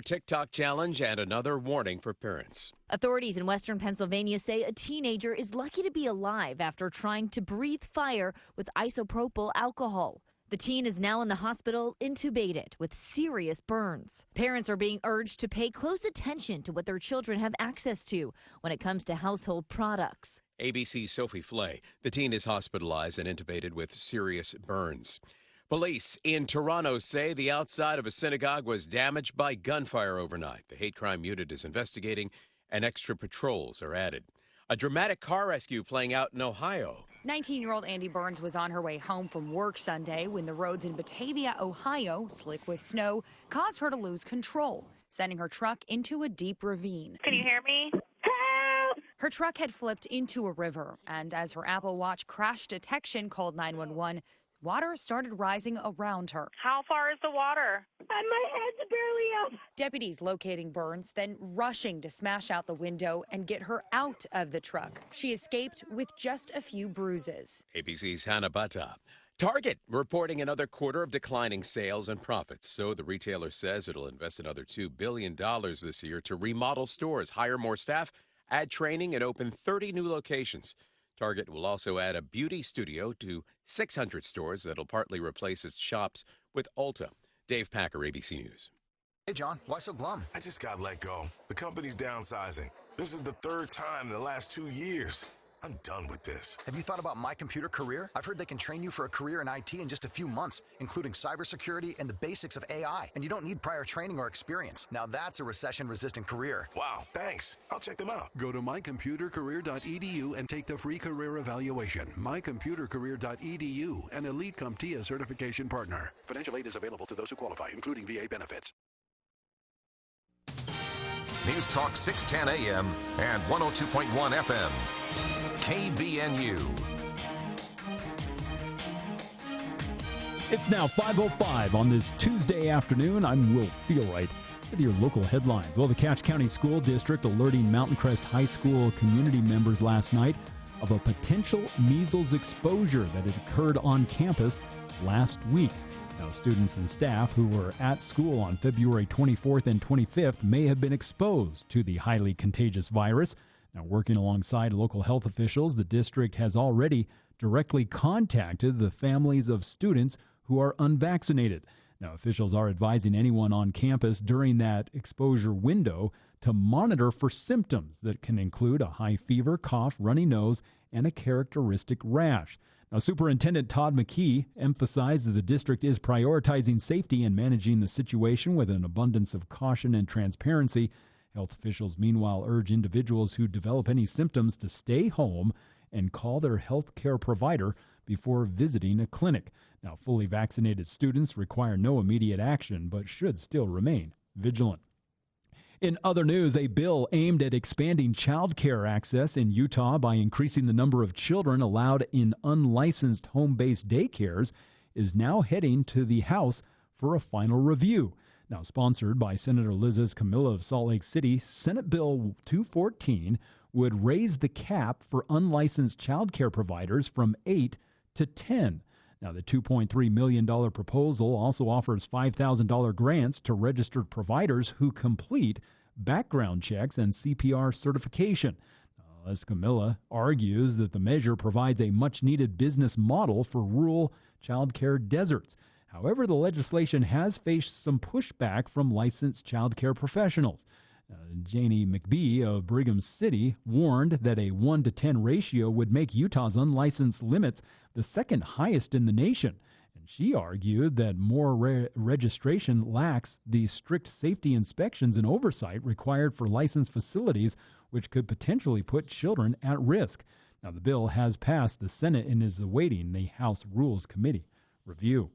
TikTok challenge and another warning for parents. Authorities in western Pennsylvania say a teenager is lucky to be alive after trying to breathe fire with isopropyl alcohol. The teen is now in the hospital intubated with serious burns. Parents are being urged to pay close attention to what their children have access to when it comes to household products. ABC's Sophie Flay. The teen is hospitalized and intubated with serious burns. Police in Toronto say the outside of a synagogue was damaged by gunfire overnight. The hate crime unit is investigating and extra patrols are added. A dramatic car rescue playing out in Ohio. 19-year-old Andy Burns was on her way home from work Sunday when the roads in Batavia, Ohio, slick with snow, caused her to lose control, sending her truck into a deep ravine. Can you hear me? Her truck had flipped into a river, and as her Apple Watch crash detection called 911, water started rising around her. How far is the water? My head's barely up. Deputies locating Burns, then rushing to smash out the window and get her out of the truck. She escaped with just a few bruises. ABC's Hannah Bata. Target reporting another quarter of declining sales and profits. So the retailer says it'll invest another $2 billion this year to remodel stores, hire more staff, add training, and open 30 new locations. Target will also add a beauty studio to 600 stores that'll partly replace its shops with Ulta. Dave Packer, ABC News. Hey, John, why so glum? I just got let go. The company's downsizing. This is the third time in the last 2 years. I'm done with this. Have you thought about My Computer Career? I've heard they can train you for a career in IT in just a few months, including cybersecurity and the basics of AI. And you don't need prior training or experience. Now that's a recession-resistant career. Wow, thanks. I'll check them out. Go to mycomputercareer.edu and take the free career evaluation. mycomputercareer.edu, an Elite CompTIA certification partner. Financial aid is available to those who qualify, including VA benefits. News Talk 610 AM and 102.1 FM. KBNU. It's now 5:05 on this Tuesday afternoon. I'm Will Feelright with your local headlines. Well, the Cache County School District alerting Mountain Crest High School community members last night of a potential measles exposure that had occurred on campus last week. Now, students and staff who were at school on February 24th and 25th may have been exposed to the highly contagious virus. Now, working alongside local health officials, the district has already directly contacted the families of students who are unvaccinated. Now, officials are advising anyone on campus during that exposure window to monitor for symptoms that can include a high fever, cough, runny nose, and a characteristic rash. Now, Superintendent Todd McKee emphasized that the district is prioritizing safety and managing the situation with an abundance of caution and transparency. Health officials, meanwhile, urge individuals who develop any symptoms to stay home and call their health care provider before visiting a clinic. Now, fully vaccinated students require no immediate action but should still remain vigilant. In other news, a bill aimed at expanding child care access in Utah by increasing the number of children allowed in unlicensed home-based daycares is now heading to the House for a final review. Now, sponsored by Senator Liz Camilla of Salt Lake City, Senate Bill 214 would raise the cap for unlicensed child care providers from 8 to 10. Now, the $2.3 million proposal also offers $5,000 grants to registered providers who complete background checks and CPR certification. Liz Camilla argues that the measure provides a much-needed business model for rural child care deserts. However, the legislation has faced some pushback from licensed child care professionals. Janie McBee of Brigham City warned that a 1 to 10 ratio would make Utah's unlicensed limits the second highest in the nation. And she argued that more registration lacks the strict safety inspections and oversight required for licensed facilities, which could potentially put children at risk. Now, the bill has passed the Senate and is awaiting the House Rules Committee review.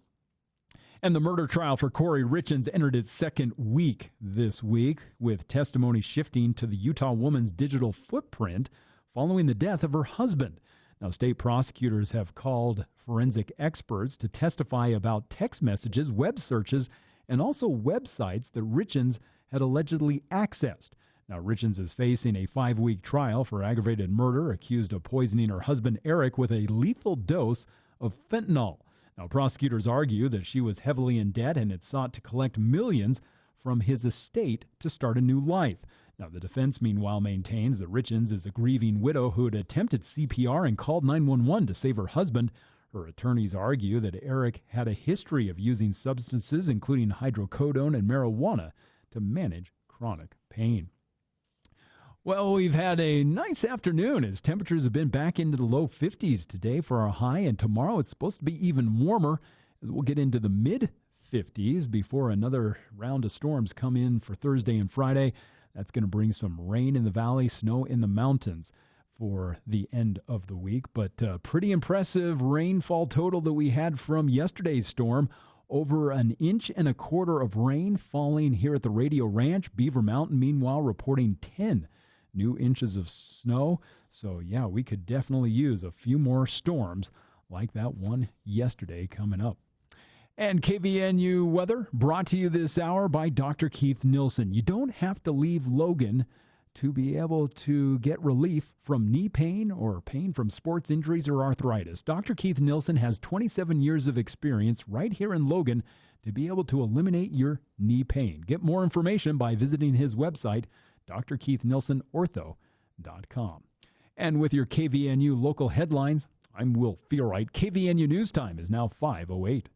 And the murder trial for Corey Richins entered its second week this week, with testimony shifting to the Utah woman's digital footprint following the death of her husband. Now, state prosecutors have called forensic experts to testify about text messages, web searches, and also websites that Richins had allegedly accessed. Now, Richins is facing a 5-week trial for aggravated murder, accused of poisoning her husband Eric with a lethal dose of fentanyl. Now, prosecutors argue that she was heavily in debt and had sought to collect millions from his estate to start a new life. Now, the defense, meanwhile, maintains that Richens is a grieving widow who had attempted CPR and called 911 to save her husband. Her attorneys argue that Eric had a history of using substances, including hydrocodone and marijuana, to manage chronic pain. Well, we've had a nice afternoon as temperatures have been back into the low 50s today for our high, and tomorrow it's supposed to be even warmer as we'll get into the mid-50s before another round of storms come in for Thursday and Friday. That's going to bring some rain in the valley, snow in the mountains for the end of the week. But pretty impressive rainfall total that we had from yesterday's storm. Over 1.25 inches of rain falling here at the Radio Ranch. Beaver Mountain, meanwhile, reporting 10 new inches of snow. So, yeah, we could definitely use a few more storms like that one yesterday coming up. And KVNU weather brought to you this hour by Dr. Keith Nilsson. You don't have to leave Logan to be able to get relief from knee pain or pain from sports injuries or arthritis. Dr. Keith Nilsson has 27 years of experience right here in Logan to be able to eliminate your knee pain. Get more information by visiting his website, drkeithnilssonortho.com. And with your KVNU local headlines, I'm Will Feelwright. KVNU News Time is now 5:08.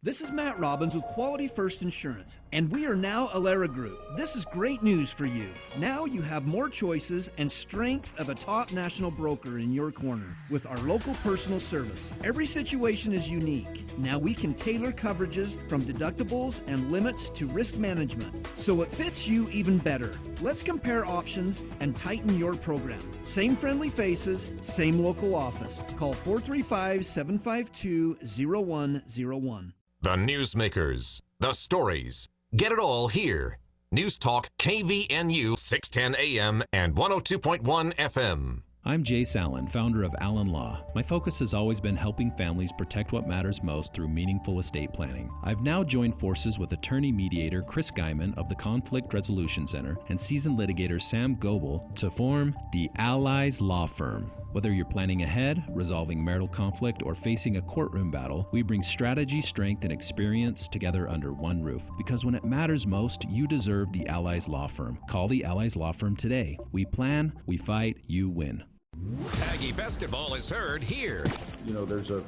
This is Matt Robbins with Quality First Insurance, and we are now Alera Group. This is great news for you. Now you have more choices and strength of a top national broker in your corner with our local personal service. Every situation is unique. Now we can tailor coverages from deductibles and limits to risk management, so it fits you even better. Let's compare options and tighten your program. Same friendly faces, same local office. Call 435-752-0101. The newsmakers, the stories. Get it all here. News Talk KVNU 610 AM and 102.1 FM. I'm Jay Sallin, founder of Allen Law. My focus has always been helping families protect what matters most through meaningful estate planning. I've now joined forces with attorney mediator Chris Guyman of the Conflict Resolution Center and seasoned litigator Sam Goebel to form the Allies Law Firm. Whether you're planning ahead, resolving marital conflict, or facing a courtroom battle, we bring strategy, strength, and experience together under one roof. Because when it matters most, you deserve the Allies Law Firm. Call the Allies Law Firm today. We plan, we fight, you win. Aggie basketball is heard here. You know, there's a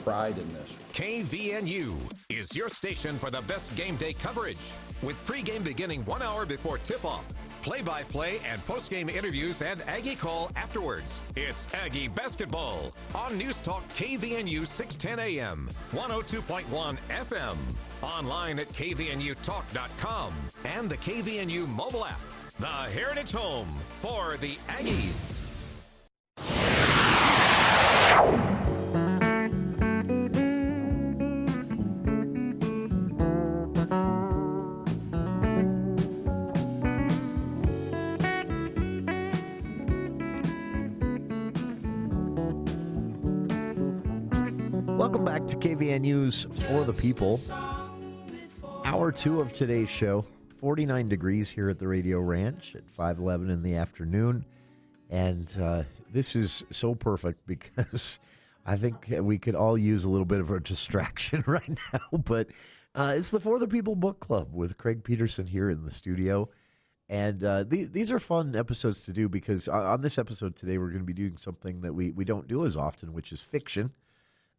pride in this. KVNU is your station for the best game day coverage. With pregame beginning 1 hour before tip-off, play-by-play and post-game interviews and Aggie call afterwards. It's Aggie basketball on News Talk KVNU 610 AM, 102.1 FM, online at kvnutalk.com, and the KVNU mobile app, the heritage home for the Aggies. Welcome back to KVNU's For the People. Hour 2 of today's show. 49 degrees here at the Radio Ranch at 5:11 in the afternoon. And this is so perfect because I think we could all use a little bit of a distraction right now. But it's the For the People Book Club with Craig Petersen here in the studio. And these are fun episodes to do because on this episode today, we're going to be doing something that we don't do as often, which is fiction.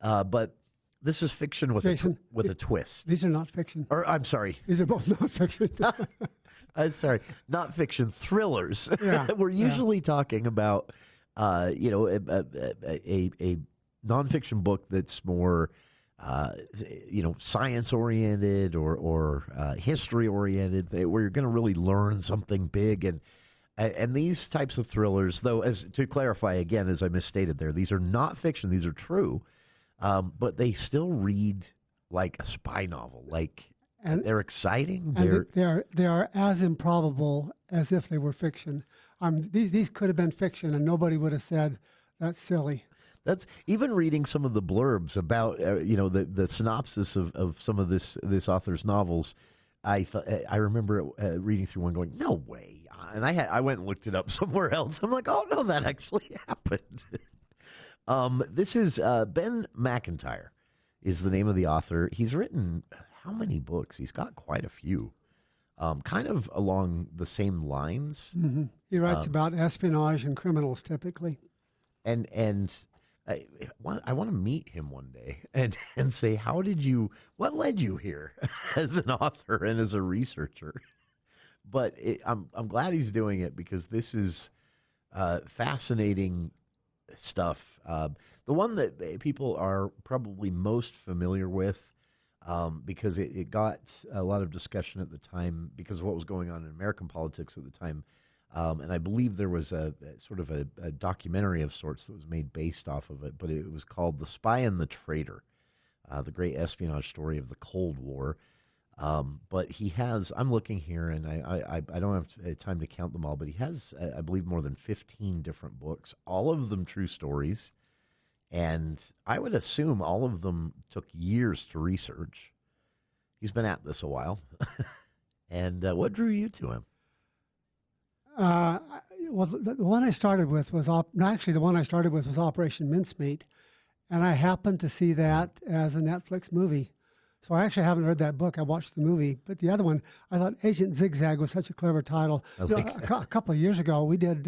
But this is fiction with a twist. These are not fiction. Or I'm sorry. These are both not fiction. I'm sorry, not fiction, thrillers. Yeah, We're usually talking about, a nonfiction book that's more, science oriented or history oriented, where you're going to really learn something big. And these types of thrillers, though, as to clarify again, as I misstated there, these are not fiction; these are true, but they still read like a spy novel. And they're exciting. They are as improbable as if they were fiction. These could have been fiction, and nobody would have said that's silly. That's even reading some of the blurbs about the synopsis of some of this author's novels. I remember reading through one, going, "No way!" And I went and looked it up somewhere else. I'm like, "Oh no, that actually happened." This is Ben MacIntyre, is the name of the author. He's written how many books? He's got quite a few. kind of along the same lines. Mm-hmm. He writes about espionage and criminals typically. And I want to meet him one day and say, what led you here as an author and as a researcher? But I'm glad he's doing it because this is fascinating stuff. The one that people are probably most familiar with because it got a lot of discussion at the time because of what was going on in American politics at the time. And I believe there was a sort of a documentary of sorts that was made based off of it, but it was called The Spy and the Traitor, the great espionage story of the Cold War. But he has, I'm looking here, and I don't have time to count them all, but he has, I believe, more than 15 different books, all of them true stories. And I would assume all of them took years to research. He's been at this a while. And what drew you to him? Well, the one I started with was Operation Mincemeat, and I happened to see that as a Netflix movie. So I actually haven't read that book. I watched the movie, but the other one, I thought Agent Zigzag was such a clever title. A couple of years ago, we did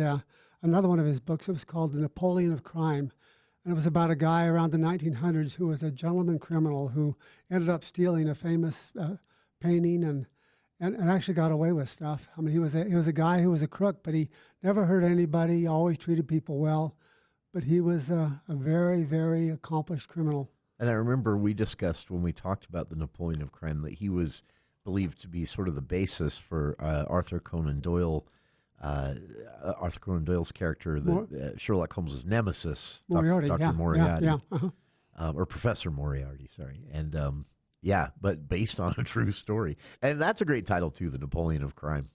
another one of his books. It was called The Napoleon of Crime, and it was about a guy around the 1900s who was a gentleman criminal who ended up stealing a famous painting and actually got away with stuff. I mean, he was a guy who was a crook, but he never hurt anybody, always treated people well. But he was a very, very accomplished criminal. And I remember we discussed when we talked about the Napoleon of Crime that he was believed to be sort of the basis for Arthur Conan Doyle's character, Sherlock Holmes' nemesis, Moriarty, Dr. Moriarty, yeah. Or Professor Moriarty, sorry. And yeah, but based on a true story. And that's a great title, too, The Napoleon of Crime.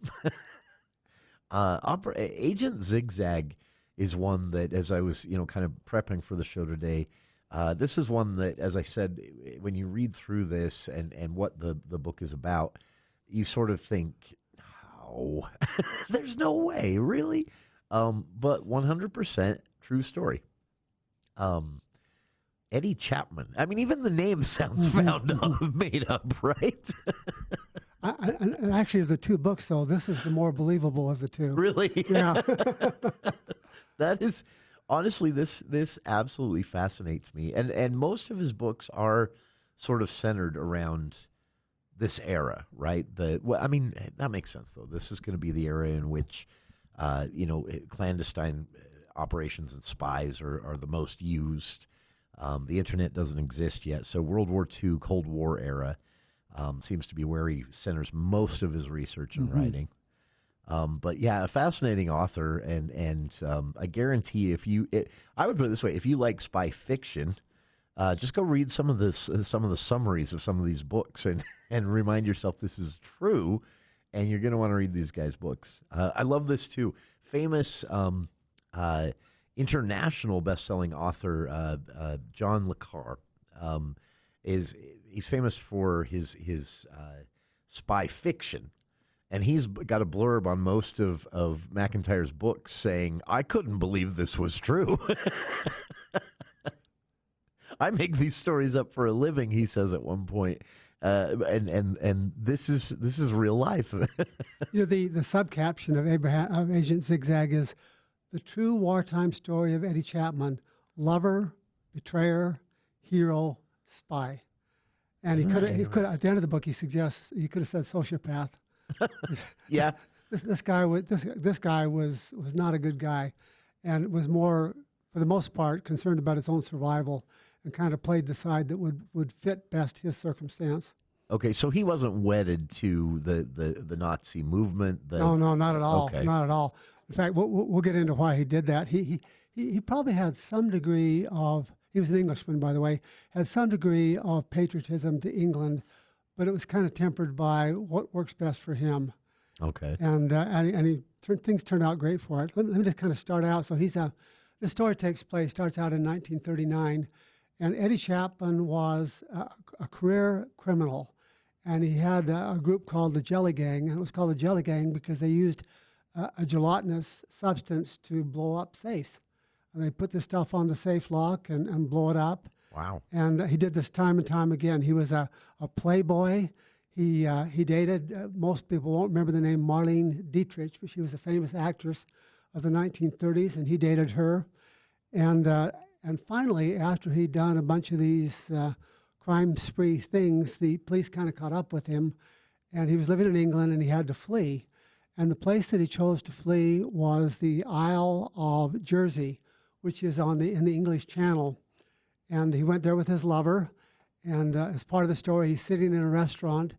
Agent Zigzag is one that, as I was, kind of prepping for the show today, this is one that, as I said, when you read through this and what the book is about, you sort of think, oh, there's no way, really? But 100% true story. Eddie Chapman. I mean, even the name sounds made up, right? And actually, of the two books, though, this is the more believable of the two. Really? Yeah. That is, honestly, this absolutely fascinates me. And most of his books are sort of centered around this era, right? I mean, that makes sense, though. This is going to be the era in which, clandestine operations and spies are the most used. The internet doesn't exist yet, so World War II, Cold War era seems to be where he centers most of his research and writing. But yeah, a fascinating author, and I guarantee I would put it this way: if you like spy fiction, just go read some of the summaries of some of these books, and remind yourself this is true, and you're going to want to read these guys' books. I love this too. Famous. International best-selling author John le Carre he's famous for his spy fiction, and he's got a blurb on most of MacIntyre's books saying, "I couldn't believe this was true." I make these stories up for a living, he says at one point, and this is real life. The subcaption of Agent Zigzag is the true wartime story of Eddie Chapman, lover, betrayer, hero, spy. And he could at the end of the book he suggests you could have said sociopath. Yeah. This guy was not a good guy, and was more, for the most part, concerned about his own survival and kind of played the side that would fit best his circumstance. Okay, so he wasn't wedded to the Nazi movement. No, not at all. Okay. Not at all. In fact, we'll get into why he did that. He probably had some degree of, he was an Englishman, by the way, had some degree of patriotism to England, but it was kind of tempered by what works best for him. Okay. And things turned out great for it. Let me just kind of start out. So the story starts out in 1939, and Eddie Chapman was a career criminal, and he had a group called the Jelly Gang, and it was called the Jelly Gang because they used a gelatinous substance to blow up safes. And they put this stuff on the safe lock and blow it up. Wow. And he did this time and time again. He was a playboy. He dated, most people won't remember the name Marlene Dietrich, but she was a famous actress of the 1930s, and he dated her. And finally, after he'd done a bunch of these crime spree things, the police kind of caught up with him, and he was living in England, and he had to flee. And the place that he chose to flee was the Isle of Jersey, which is in the English Channel. And he went there with his lover, and as part of the story, he's sitting in a restaurant,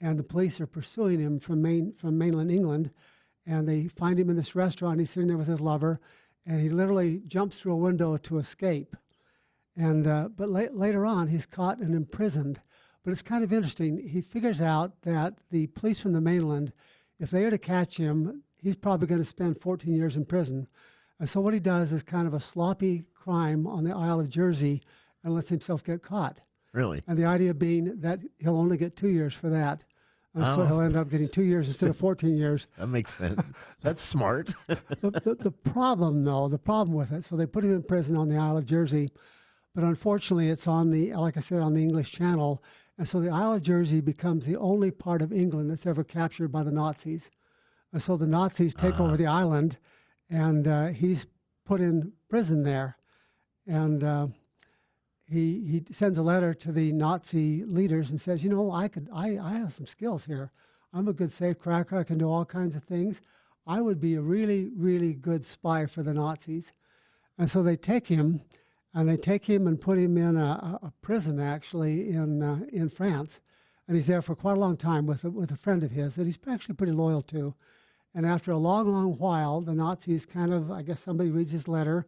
and the police are pursuing him from mainland England, and they find him in this restaurant. He's sitting there with his lover, and he literally jumps through a window to escape. And but later on, he's caught and imprisoned. But it's kind of interesting. He figures out that the police from the mainland, if they are to catch him, he's probably going to spend 14 years in prison. And so what he does is kind of a sloppy crime on the Isle of Jersey and lets himself get caught. Really? And the idea being that he'll only get 2 years for that. And so he'll end up getting 2 years instead of 14 years. That makes sense. That's smart. The problem with it, so they put him in prison on the Isle of Jersey, but unfortunately it's on like I said, on the English Channel. And so the Isle of Jersey becomes the only part of England that's ever captured by the Nazis. And so the Nazis take over the island, and he's put in prison there. And he sends a letter to the Nazi leaders and says, I have some skills here. I'm a good safe cracker. I can do all kinds of things. I would be a really, really good spy for the Nazis. And so they take him, and put him in a prison, actually, in France. And he's there for quite a long time with a friend of his that he's actually pretty loyal to. And after a long, long while, the Nazis I guess somebody reads his letter,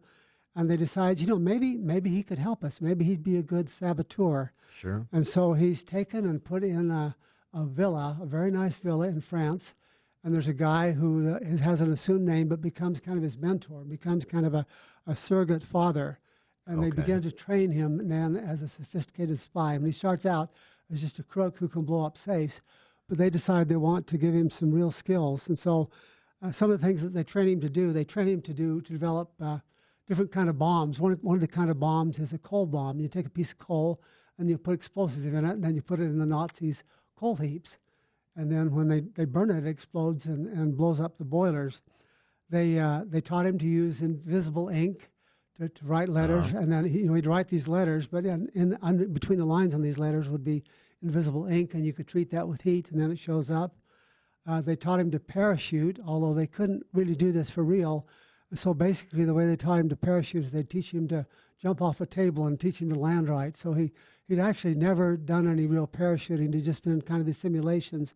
and they decide, maybe he could help us. Maybe he'd be a good saboteur. Sure. And so he's taken and put in a villa, a very nice villa in France. And there's a guy who has an assumed name but becomes kind of his mentor, becomes kind of a surrogate father. And they begin to train him then as a sophisticated spy. And he starts out as just a crook who can blow up safes, but they decide they want to give him some real skills. And so some of the things that they train him to develop different kind of bombs. One of the kind of bombs is a coal bomb. You take a piece of coal and you put explosives in it, and then you put it in the Nazis' coal heaps. And then when they burn it, it explodes and blows up the boilers. They taught him to use invisible ink to write letters, and then he'd write these letters, but between the lines on these letters would be invisible ink, and you could treat that with heat, and then it shows up. They taught him to parachute, although they couldn't really do this for real. So basically, the way they taught him to parachute is they'd teach him to jump off a table and teach him to land right. So he'd actually never done any real parachuting. He'd just been in kind of these simulations.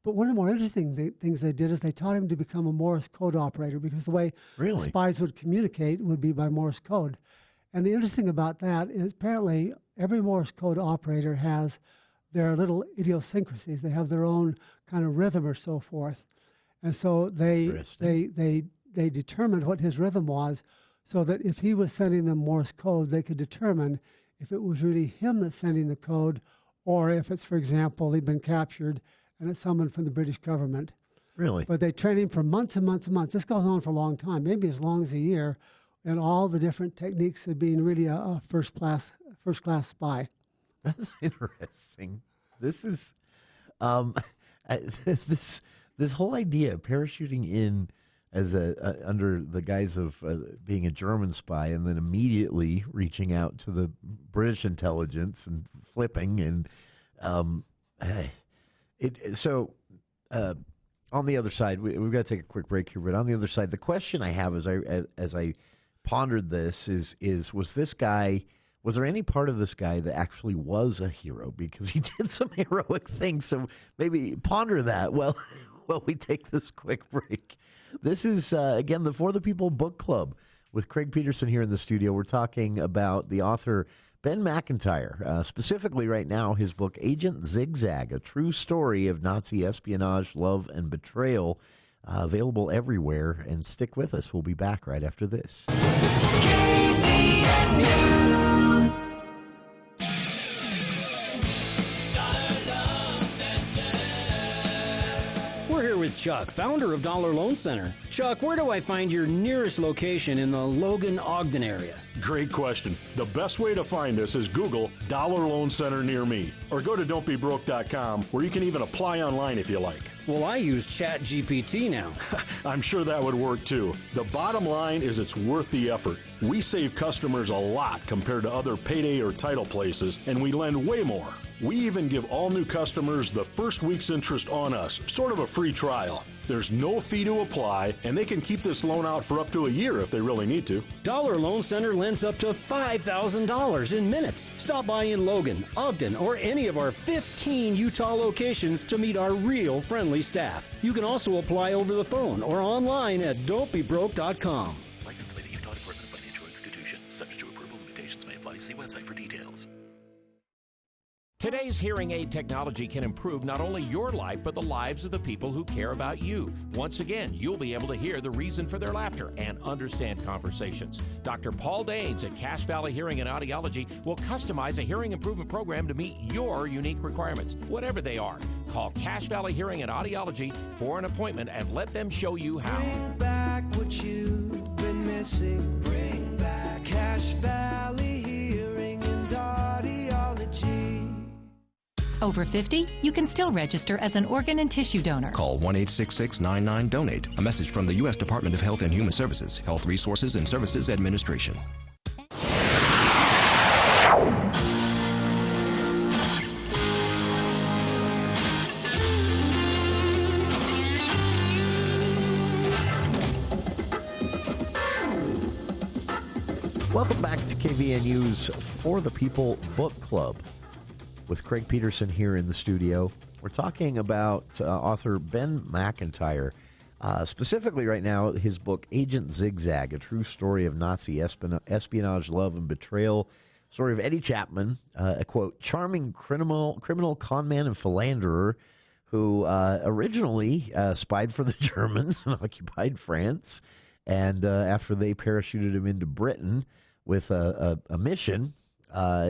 But one of the more interesting things they did is they taught him to become a Morse code operator, because the way spies would communicate would be by Morse code. And the interesting about that is apparently every Morse code operator has their little idiosyncrasies. They have their own kind of rhythm or so forth. And so they determined what his rhythm was, so that if he was sending them Morse code, they could determine if it was really him that's sending the code, or if it's, for example, he'd been captured and it's someone from the British government. Really? But they train him for months and months and months. This goes on for a long time, maybe as long as a year, and all the different techniques of being really a first-class spy. That's interesting. This is this whole idea of parachuting in as under the guise of being a German spy, and then immediately reaching out to the British intelligence and flipping and So on the other side, we've got to take a quick break here. But on the other side, the question I have as I pondered this is was there any part of this guy that actually was a hero, because he did some heroic things? So maybe ponder that while we take this quick break. This is, again, the For the People Book Club with Craig Petersen here in the studio. We're talking about the author Ben MacIntyre, specifically right now his book Agent Zigzag, a true story of Nazi espionage, love, and betrayal, available everywhere. And stick with us. We'll be back right after this. We're here with Chuck, founder of Dollar Loan Center. Chuck, where do I find your nearest location in the Logan-Ogden area? Great question. The best way to find us is Google Dollar Loan Center near me, or go to don'tbebroke.com, where you can even apply online if you like. Well, I use ChatGPT now. I'm sure that would work too. The bottom line is it's worth the effort. We save customers a lot compared to other payday or title places, and we lend way more. We even give all new customers the first week's interest on us, sort of a free trial. There's no fee to apply, and they can keep this loan out for up to a year if they really need to. Dollar Loan Center lends up to $5,000 in minutes. Stop by in Logan, Ogden, or any of our 15 Utah locations to meet our real friendly staff. You can also apply over the phone or online at don'tbebroke.com. Licensed by the Utah Department of Financial Institutions. Subject to approval, limitations may apply. See website for details. Today's hearing aid technology can improve not only your life, but the lives of the people who care about you. Once again, you'll be able to hear the reason for their laughter and understand conversations. Dr. Paul Danes at Cache Valley Hearing and Audiology will customize a hearing improvement program to meet your unique requirements, whatever they are. Call Cache Valley Hearing and Audiology for an appointment and let them show you how. Bring back what you've been missing. Bring back Cache Valley Hearing and Audiology. Over 50, you can still register as an organ and tissue donor. Call 1-866-99-DONATE. A message from the U.S. Department of Health and Human Services, Health Resources and Services Administration. Welcome back to KVNU's For the People Book Club with Craig Petersen here in the studio. We're talking about author Ben MacIntyre. Specifically right now, his book, Agent Zigzag, a true story of Nazi espionage, love, and betrayal. Story of Eddie Chapman, a, quote, charming criminal conman and philanderer who originally spied for the Germans and occupied France. And after they parachuted him into Britain with a mission,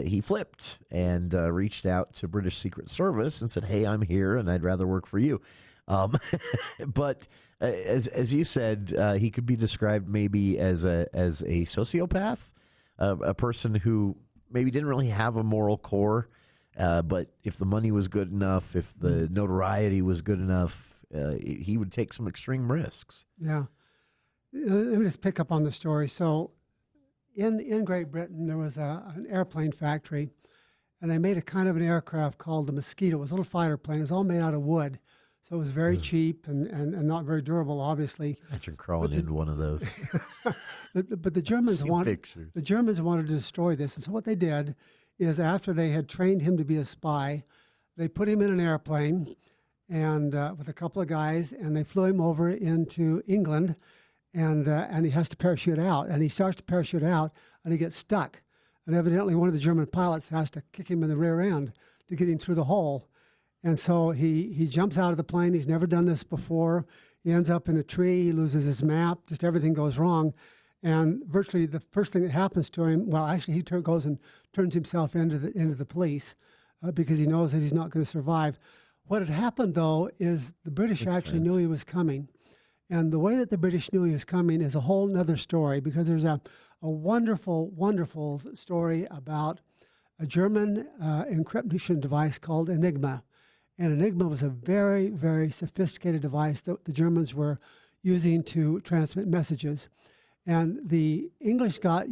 he flipped and reached out to British Secret Service and said, "Hey, I'm here, and I'd rather work for you." But as you said, he could be described maybe as a sociopath, a person who maybe didn't really have a moral core, but if the money was good enough, if the notoriety was good enough, he would take some extreme risks. Yeah. Let me just pick up on the story. So in Great Britain, there was an airplane factory, and they made a kind of an aircraft called the Mosquito. It was a little fighter plane. It was all made out of wood, so it was very cheap and not very durable, obviously. Imagine crawling into one of those. But the Germans wanted to destroy this, and so what they did is after they had trained him to be a spy, they put him in an airplane and with a couple of guys, and they flew him over into England. And he has to parachute out, and he starts to parachute out, and he gets stuck. And evidently one of the German pilots has to kick him in the rear end to get him through the hole. And so he jumps out of the plane. He's never done this before. He ends up in a tree. He loses his map. Just everything goes wrong. And virtually the first thing that happens to him, well, actually he goes and turns himself into the police because he knows that he's not going to survive. What had happened, though, is the British actually knew he was coming. And the way that the British knew he was coming is a whole other story, because there's a wonderful, wonderful story about a German encryption device called Enigma. And Enigma was a very, very sophisticated device that the Germans were using to transmit messages. And the English got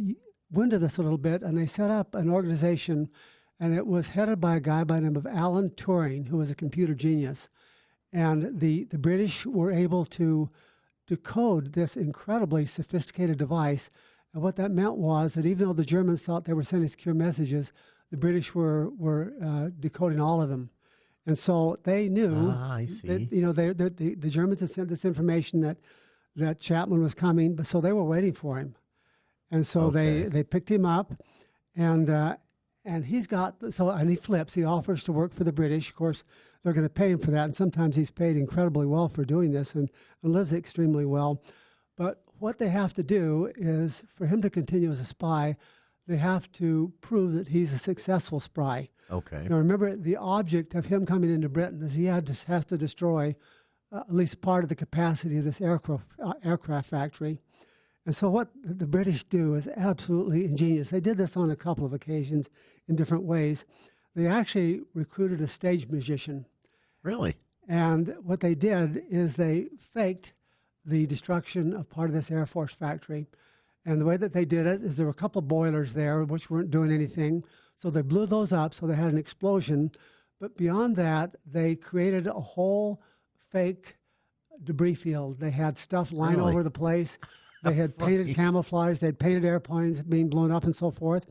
wind of this a little bit, and they set up an organization, and it was headed by a guy by the name of Alan Turing, who was a computer genius. And the British were able to decode this incredibly sophisticated device. And what that meant was that even though the Germans thought they were sending secure messages, the British were decoding all of them. And so they knew that, the Germans had sent this information that Chapman was coming, but so they were waiting for him. And so they picked him up, and he flips. He offers to work for the British. Of course, they're going to pay him for that, and sometimes he's paid incredibly well for doing this and lives extremely well. But what they have to do is, for him to continue as a spy, they have to prove that he's a successful spy. Okay. Now, remember, the object of him coming into Britain is he has to destroy at least part of the capacity of this aircraft factory. And so what the British do is absolutely ingenious. They did this on a couple of occasions in different ways. They actually recruited a stage musician. Really? And what they did is they faked the destruction of part of this Air Force factory. And the way that they did it is there were a couple of boilers there which weren't doing anything. So they blew those up, so they had an explosion. But beyond that, they created a whole fake debris field. They had stuff lying over the place. They had painted camouflage. They had painted airplanes being blown up and so forth.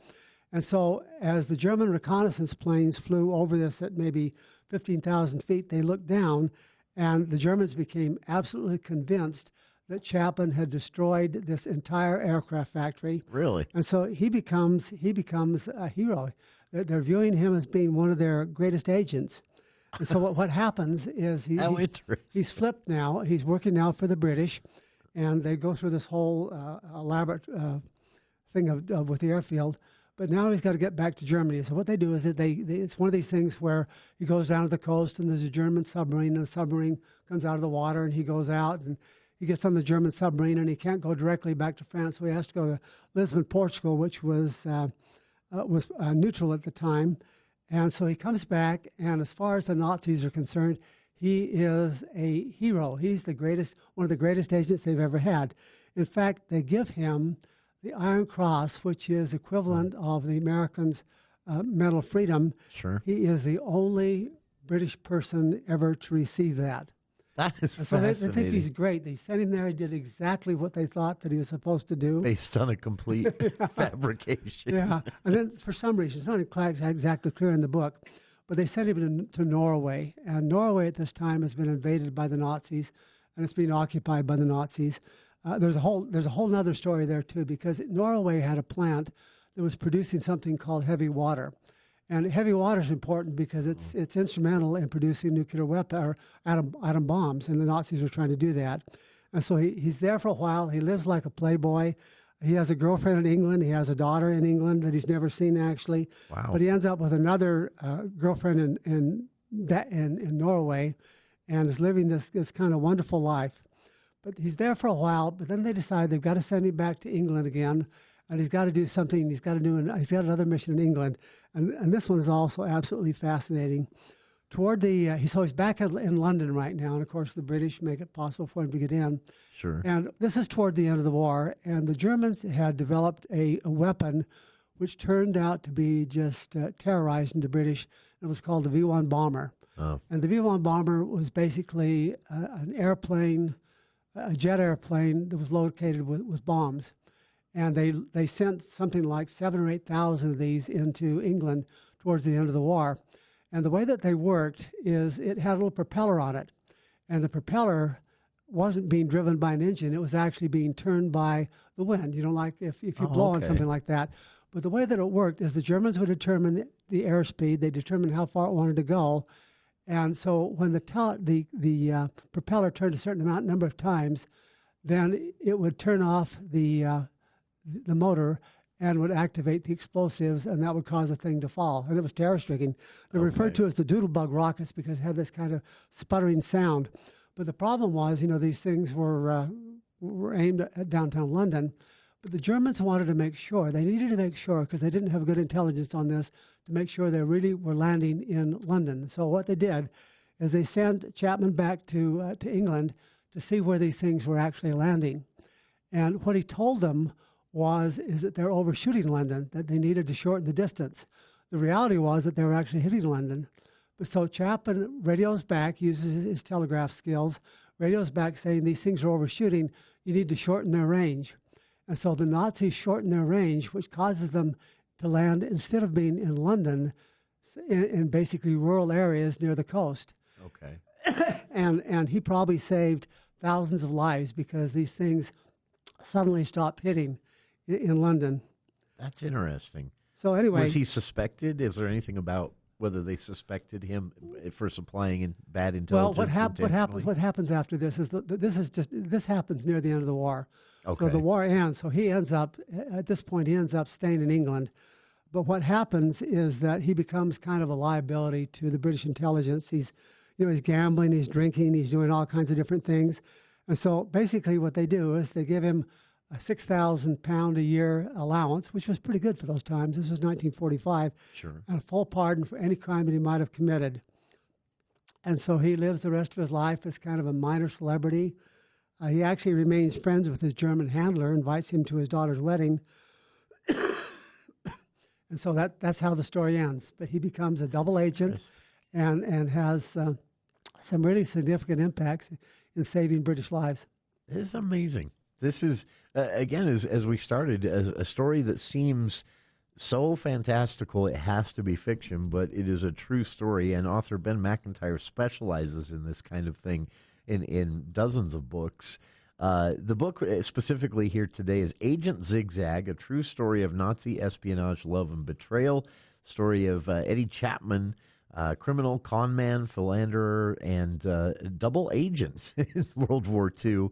And so as the German reconnaissance planes flew over this at maybe 15,000 feet, they looked down, and the Germans became absolutely convinced that Chapman had destroyed this entire aircraft factory. Really? And so he becomes a hero. They're viewing him as being one of their greatest agents. And so what happens is he's flipped now. He's working now for the British, and they go through this whole elaborate thing with the airfield. But now he's got to get back to Germany. So what they do is that it's one of these things where he goes down to the coast, and there's a German submarine, and the submarine comes out of the water, and he goes out, and he gets on the German submarine, and he can't go directly back to France, so he has to go to Lisbon, Portugal, which was neutral at the time. And so he comes back, and as far as the Nazis are concerned, he is a hero. He's one of the greatest agents they've ever had. In fact, they give him the Iron Cross, which is equivalent of the Americans' Medal of Freedom. Sure. He is the only British person ever to receive that. That is so fascinating. they think he's great. They sent him there. He did exactly what they thought that he was supposed to do. Based on a complete fabrication. Yeah. And then for some reason, it's not exactly clear in the book, but they sent him to Norway. And Norway at this time has been invaded by the Nazis, and it's being occupied by the Nazis. There's a whole other story there, too, because Norway had a plant that was producing something called heavy water. And heavy water is important because it's instrumental in producing nuclear weapon or atom bombs, and the Nazis were trying to do that. And so he's there for a while. He lives like a playboy. He has a girlfriend in England. He has a daughter in England that he's never seen, actually. Wow. But he ends up with another girlfriend in Norway, and is living this kind of wonderful life. But he's there for a while, but then they decide they've got to send him back to England again, and he's got to do something. He's got another mission in England, and this one is also absolutely fascinating. He's back in London right now, and of course the British make it possible for him to get in. Sure. And this is toward the end of the war, and the Germans had developed a weapon which turned out to be just terrorizing the British. It was called the V-1 bomber. Oh. And the V-1 bomber was basically an airplane, a jet airplane that was located with bombs. And they sent something like 7,000 or 8,000 of these into England towards the end of the war. And the way that they worked is it had a little propeller on it. And the propeller wasn't being driven by an engine. It was actually being turned by the wind, like if you blow on something like that. But the way that it worked is the Germans would determine the airspeed. They determined how far it wanted to go. And so when the propeller turned a certain number of times, then it would turn off the motor and would activate the explosives, and that would cause the thing to fall. And it was terror-striking. They were referred to as the doodlebug rockets because it had this kind of sputtering sound. But the problem was, these things were aimed at downtown London. But the Germans wanted to make sure. They needed to make sure, because they didn't have good intelligence on this, to make sure they really were landing in London. So what they did is they sent Chapman back to England to see where these things were actually landing. And what he told them is that they're overshooting London, that they needed to shorten the distance. The reality was that they were actually hitting London. But so Chapman radios back, uses his telegraph skills, radios back saying these things are overshooting, you need to shorten their range. And so the Nazis shorten their range, which causes them to land, instead of being in London, in basically rural areas near the coast. Okay. And he probably saved thousands of lives because these things suddenly stopped hitting in London. That's interesting. So anyway, was he suspected? Is there anything about whether they suspected him for supplying bad intelligence? Well, what happens after this is this happens near the end of the war. Okay. So the war ends. So he ends up staying in England. But what happens is that he becomes kind of a liability to the British intelligence. He's he's gambling, he's drinking, he's doing all kinds of different things. And so basically what they do is they give him a 6,000 pound a year allowance, which was pretty good for those times. This was 1945. Sure. And a full pardon for any crime that he might have committed. And so he lives the rest of his life as kind of a minor celebrity. He actually remains friends with his German handler, invites him to his daughter's wedding. And so that's how the story ends. But he becomes a double agent and has some really significant impacts in saving British lives. It's amazing. This is, again, as we started, as a story that seems so fantastical it has to be fiction, but it is a true story, and author Ben MacIntyre specializes in this kind of thing in dozens of books. The book specifically here today is Agent Zigzag, a true story of Nazi espionage, love, and betrayal. Story of Eddie Chapman, criminal, con man, philanderer, and double agent in World War II,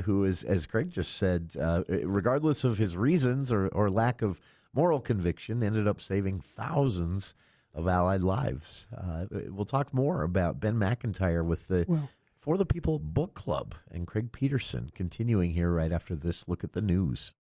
who is, as Craig just said, regardless of his reasons or lack of moral conviction, ended up saving thousands of Allied lives. We'll talk more about Ben MacIntyre with the For the People Book Club and Craig Petersen continuing here right after this look at the news.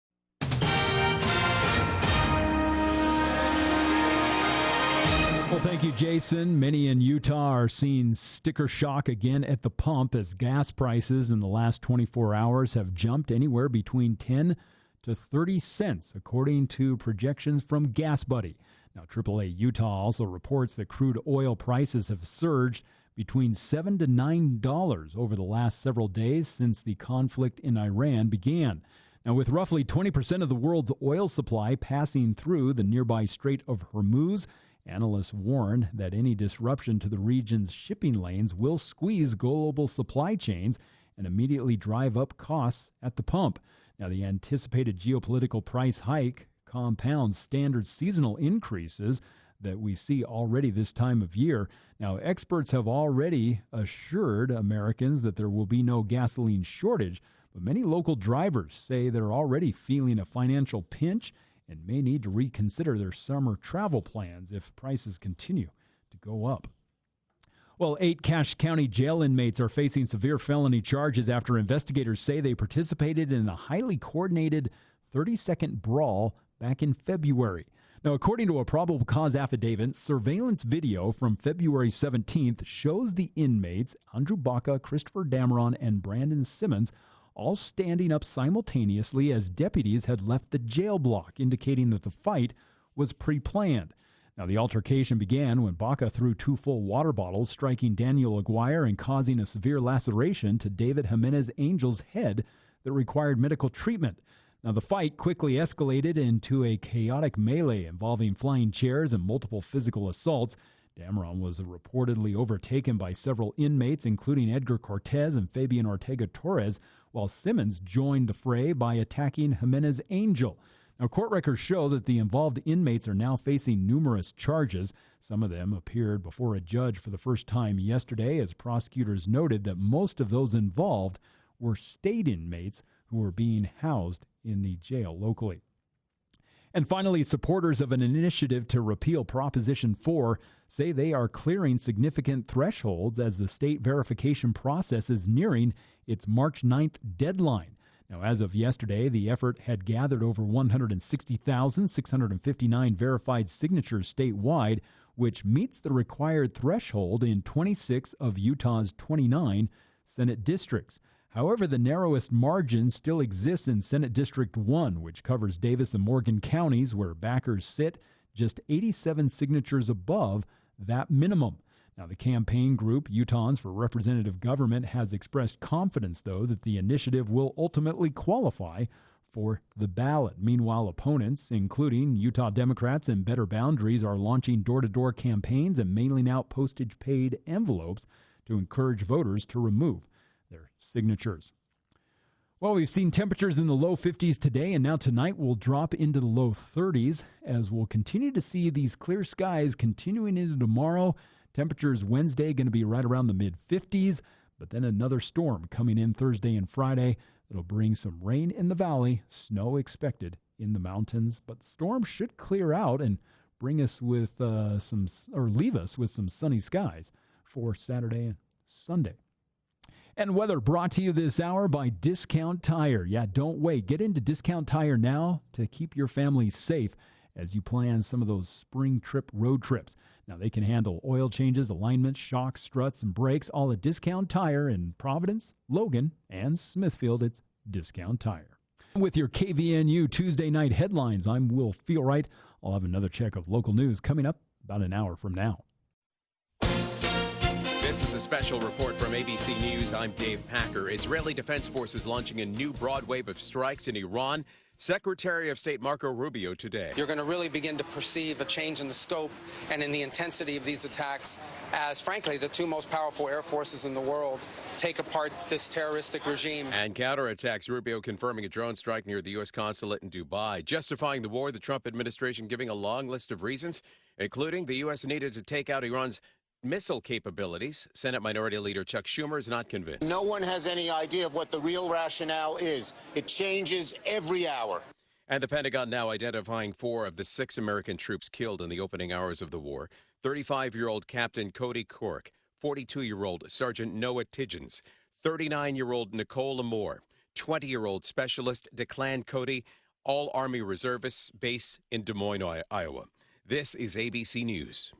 Well, thank you, Jason. Many in Utah are seeing sticker shock again at the pump as gas prices in the last 24 hours have jumped anywhere between 10 to 30 cents, according to projections from Gas Buddy. Now, AAA Utah also reports that crude oil prices have surged between $7 to $9 over the last several days since the conflict in Iran began. Now, with roughly 20% of the world's oil supply passing through the nearby Strait of Hormuz, analysts warn that any disruption to the region's shipping lanes will squeeze global supply chains and immediately drive up costs at the pump. Now, the anticipated geopolitical price hike compounds standard seasonal increases that we see already this time of year. Now, experts have already assured Americans that there will be no gasoline shortage, but many local drivers say they're already feeling a financial pinch and may need to reconsider their summer travel plans if prices continue to go up. Well, 8 Cache County jail inmates are facing severe felony charges after investigators say they participated in a highly coordinated 30-second brawl back in February. Now, according to a probable cause affidavit, surveillance video from February 17th shows the inmates, Andrew Baca, Christopher Dameron, and Brandon Simmons, all standing up simultaneously as deputies had left the jail block, indicating that the fight was pre-planned. Now, the altercation began when Baca threw 2 full water bottles, striking Daniel Aguirre and causing a severe laceration to David Jimenez Angel's head that required medical treatment. Now, the fight quickly escalated into a chaotic melee involving flying chairs and multiple physical assaults. Dameron was reportedly overtaken by several inmates, including Edgar Cortez and Fabian Ortega-Torres, while Simmons joined the fray by attacking Jimenez Angel. Now, court records show that the involved inmates are now facing numerous charges. Some of them appeared before a judge for the first time yesterday, as prosecutors noted that most of those involved were state inmates who were being housed in the jail locally. And finally, supporters of an initiative to repeal Proposition 4 say they are clearing significant thresholds as the state verification process is nearing its March 9th deadline. Now, as of yesterday, the effort had gathered over 160,659 verified signatures statewide, which meets the required threshold in 26 of Utah's 29 Senate districts. However, the narrowest margin still exists in Senate District 1, which covers Davis and Morgan counties, where backers sit just 87 signatures above that minimum. Now, the campaign group, Utahns for Representative Government, has expressed confidence, though, that the initiative will ultimately qualify for the ballot. Meanwhile, opponents, including Utah Democrats and Better Boundaries, are launching door-to-door campaigns and mailing out postage-paid envelopes to encourage voters to remove their signatures. Well, we've seen temperatures in the low 50s today, and now tonight will drop into the low 30s as we'll continue to see these clear skies continuing into tomorrow. Temperatures Wednesday going to be right around the mid-50s, but then another storm coming in Thursday and Friday that'll bring some rain in the valley, snow expected in the mountains, but the storm should clear out and bring us with leave us with some sunny skies for Saturday and Sunday. And weather brought to you this hour by Discount Tire. Yeah, don't wait. Get into Discount Tire now to keep your family safe as you plan some of those spring trip road trips. Now, they can handle oil changes, alignments, shocks, struts, and brakes, all at Discount Tire in Providence, Logan, and Smithfield. It's Discount Tire. With your KVNU Tuesday night headlines, I'm Will Feelright. I'll have another check of local news coming up about an hour from now. This is a special report from ABC News. I'm Dave Packer. Israeli Defense Forces launching a new broad wave of strikes in Iran. Secretary of State Marco Rubio today. You're going to really begin to perceive a change in the scope and in the intensity of these attacks as, frankly, the two most powerful air forces in the world take apart this terroristic regime. And counterattacks. Rubio confirming a drone strike near the U.S. consulate in Dubai. Justifying the war, the Trump administration giving a long list of reasons, including the U.S. needed to take out Iran's missile capabilities. Senate Minority Leader Chuck Schumer is not convinced. No one has any idea of what the real rationale is. It changes every hour. And the Pentagon now identifying 4 of the 6 American troops killed in the opening hours of the war. 35-year-old Captain Cody Cork, 42-year-old Sergeant Noah Tidgens, 39-year-old Nicole Amore, 20-year-old Specialist Declan Cody, all Army reservists based in Des Moines, Iowa. This is ABC News.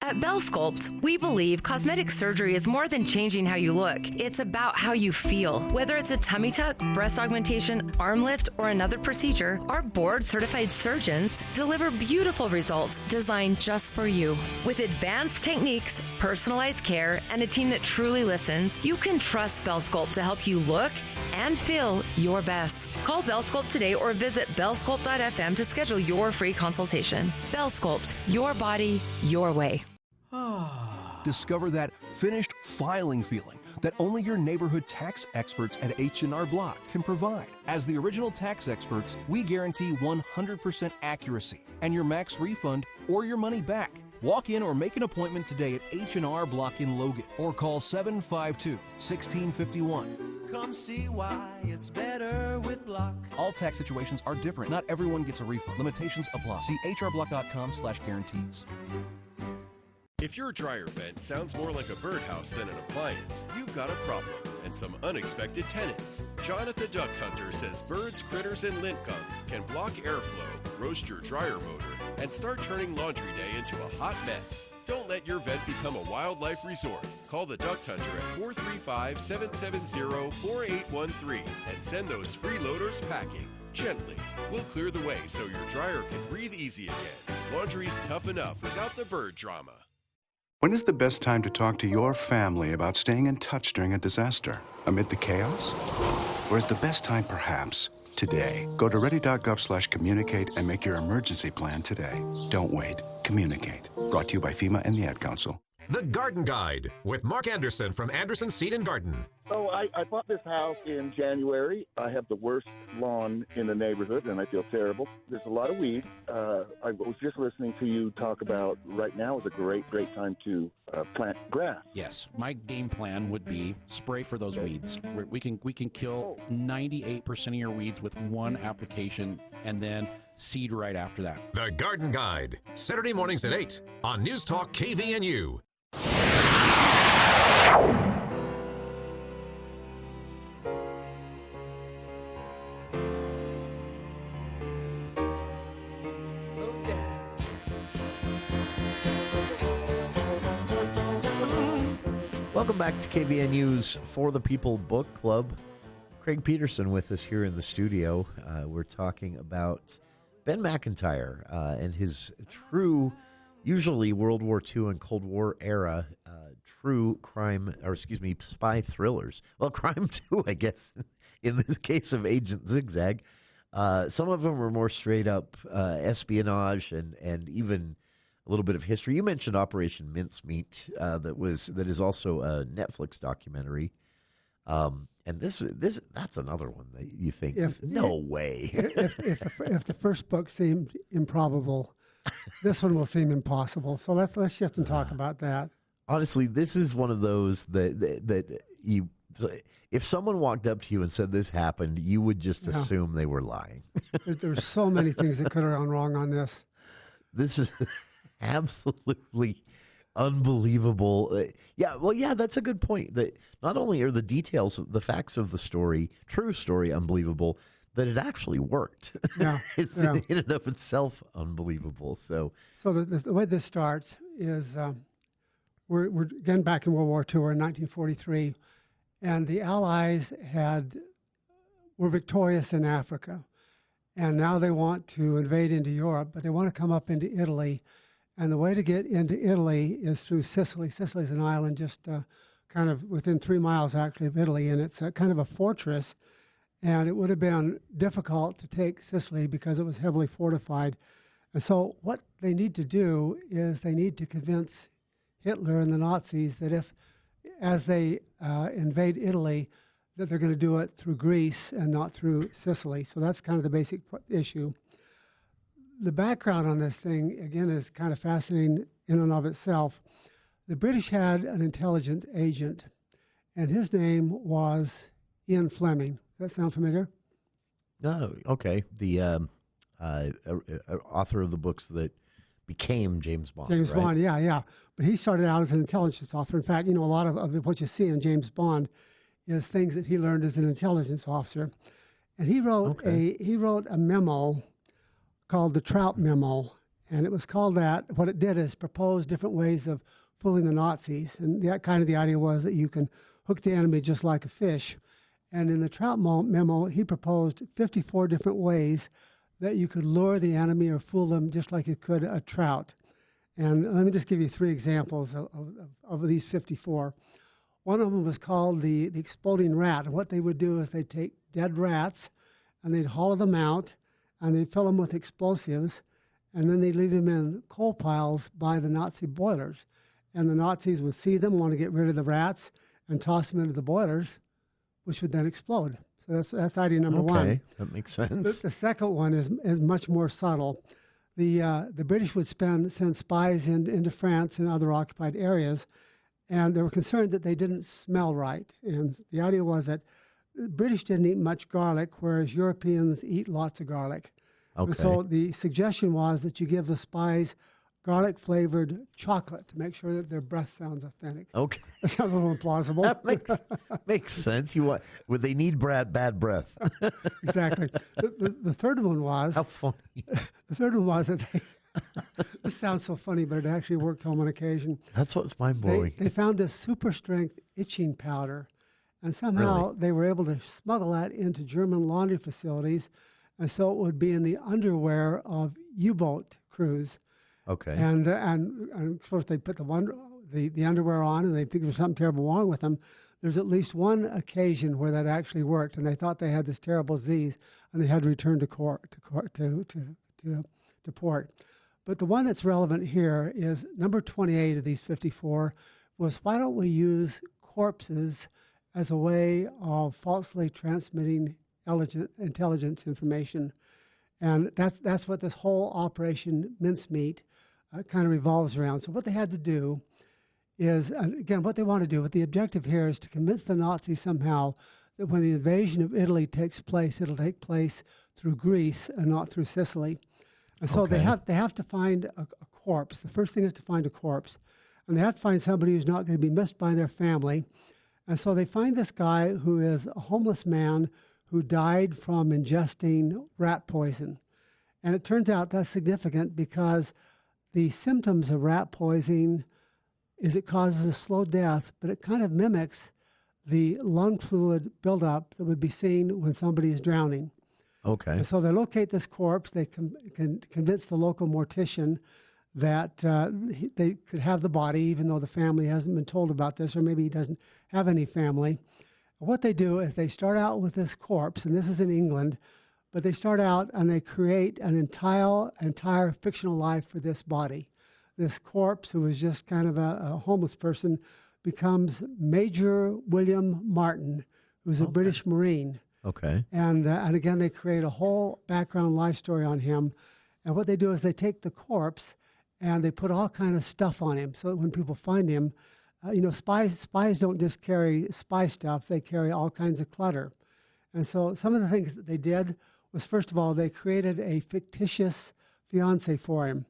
At BellSculpt, we believe cosmetic surgery is more than changing how you look. It's about how you feel. Whether it's a tummy tuck, breast augmentation, arm lift, or another procedure, our board-certified surgeons deliver beautiful results designed just for you. With advanced techniques, personalized care, and a team that truly listens, you can trust BellSculpt to help you look and feel your best. Call BellSculpt today or visit bellsculpt.fm to schedule your free consultation. BellSculpt, your body, your way. Discover that finished filing feeling that only your neighborhood tax experts at H&R Block can provide. As the original tax experts, we guarantee 100% accuracy and your max refund or your money back. Walk in or make an appointment today at H&R Block in Logan or call 752-1651. Come see why it's better with Block. All tax situations are different. Not everyone gets a refund. Limitations apply. See hrblock.com/guarantees. If your dryer vent sounds more like a birdhouse than an appliance, you've got a problem and some unexpected tenants. Jonathan Duct Hunter says birds, critters, and lint gum can block airflow, roast your dryer motor, and start turning laundry day into a hot mess. Don't let your vent become a wildlife resort. Call the Duct Hunter at 435-770-4813 and send those freeloaders packing. Gently. We'll clear the way so your dryer can breathe easy again. Laundry's tough enough without the bird drama. When is the best time to talk to your family about staying in touch during a disaster? Amid the chaos? Or is the best time perhaps today? Go to ready.gov/communicate and make your emergency plan today. Don't wait. Communicate. Brought to you by FEMA and the Ad Council. The Garden Guide with Mark Anderson from Anderson Seed and Garden. Oh, I bought this house in January. I have the worst lawn in the neighborhood, and I feel terrible. There's a lot of weeds. I was just listening to you talk about right now is a great time to plant grass. Yes, my game plan would be spray for those weeds. We can kill 98% of your weeds with one application, and then seed right after that. The Garden Guide, Saturday mornings at 8 on News Talk KVNU. Welcome back to KVNU's For the People Book Club. Craig Petersen with us here in the studio. We're talking about Ben MacIntyre and his true, usually World War II and Cold War era, true crime, spy thrillers. Well, crime too, I guess, in this case of Agent Zigzag. Some of them were more straight up espionage and even a little bit of history. You mentioned Operation Mincemeat, that is also a Netflix documentary. And that's another one that you think, no way. If the first book seemed improbable, this one will seem impossible. So let's shift and talk about that. Honestly, this is one of those that you, if someone walked up to you and said this happened, you would just assume they were lying. There's so many things that could have gone wrong on this. This is absolutely Unbelievable. Yeah, that's a good point. That not only are the details, the facts of the story, true story, unbelievable, that it actually worked. Yeah, It's in and of itself unbelievable. So the way this starts is we're again back in World War II. We're in 1943, and the Allies were victorious in Africa, and now they want to invade into Europe, but they want to come up into Italy. And the way to get into Italy is through Sicily. Sicily is an island just kind of within 3 miles, actually, of Italy, and it's kind of a fortress. And it would have been difficult to take Sicily because it was heavily fortified. And so what they need to do is they need to convince Hitler and the Nazis that as they invade Italy, that they're going to do it through Greece and not through Sicily. So that's kind of the basic issue. The background on this thing, again, is kind of fascinating in and of itself. The British had an intelligence agent, and his name was Ian Fleming. Does that sound familiar? No, okay. The author of the books that became James Bond. James right? Bond, yeah. But he started out as an intelligence officer. In fact, a lot of what you see in James Bond is things that he learned as an intelligence officer. And he wrote a memo called the Trout Memo, and it was called that. What it did is propose different ways of fooling the Nazis, and that kind of the idea was that you can hook the enemy just like a fish. And in the Trout Memo, he proposed 54 different ways that you could lure the enemy or fool them just like you could a trout. And let me just give you 3 examples of these 54. One of them was called the exploding rat, and what they would do is they'd take dead rats, and they'd hollow them out, and they'd fill them with explosives, and then they'd leave them in coal piles by the Nazi boilers. And the Nazis would see them, want to get rid of the rats, and toss them into the boilers, which would then explode. So that's idea number one. Okay, that makes sense. The second one is much more subtle. The British would send spies into France and other occupied areas, and they were concerned that they didn't smell right. And the idea was that the British didn't eat much garlic, whereas Europeans eat lots of garlic. Okay. And so the suggestion was that you give the spies garlic-flavored chocolate to make sure that their breath sounds authentic. Okay. That sounds a little implausible. That makes sense. Would they need bad breath? Exactly. The third one was... How funny. The third one was that this sounds so funny, but it actually worked home on occasion. That's what's mind-blowing. They found this super-strength itching powder, and somehow they were able to smuggle that into German laundry facilities, and so it would be in the underwear of U-boat crews. Okay. And of course, they put the underwear on, and they think there's something terrible wrong with them. There's at least one occasion where that actually worked, and they thought they had this terrible disease, and they had to return to port. But the one that's relevant here is number 28 of these 54 was, why don't we use corpses as a way of falsely transmitting intelligence information? And that's what this whole Operation Mincemeat kind of revolves around. So what they had to do is, again, what they want to do, but the objective here is to convince the Nazis somehow that when the invasion of Italy takes place, it'll take place through Greece and not through Sicily. And so they have to find a corpse. The first thing is to find a corpse. And they have to find somebody who's not going to be missed by their family. And so they find this guy who is a homeless man who died from ingesting rat poison. And it turns out that's significant because the symptoms of rat poisoning is it causes a slow death, but it kind of mimics the lung fluid buildup that would be seen when somebody is drowning. Okay. And so they locate this corpse. They can convince the local mortician that they could have the body, even though the family hasn't been told about this, or maybe he doesn't have any family. What they do is they start out with this corpse, and this is in England, but they start out and they create an entire fictional life for this body. This corpse, who was just kind of a homeless person, becomes Major William Martin, who's a British Marine. Okay. And again, they create a whole background life story on him. And what they do is they take the corpse and they put all kind of stuff on him so that when people find him, spies don't just carry spy stuff, they carry all kinds of clutter. And so some of the things that they did was, first of all, they created a fictitious fiancé for him.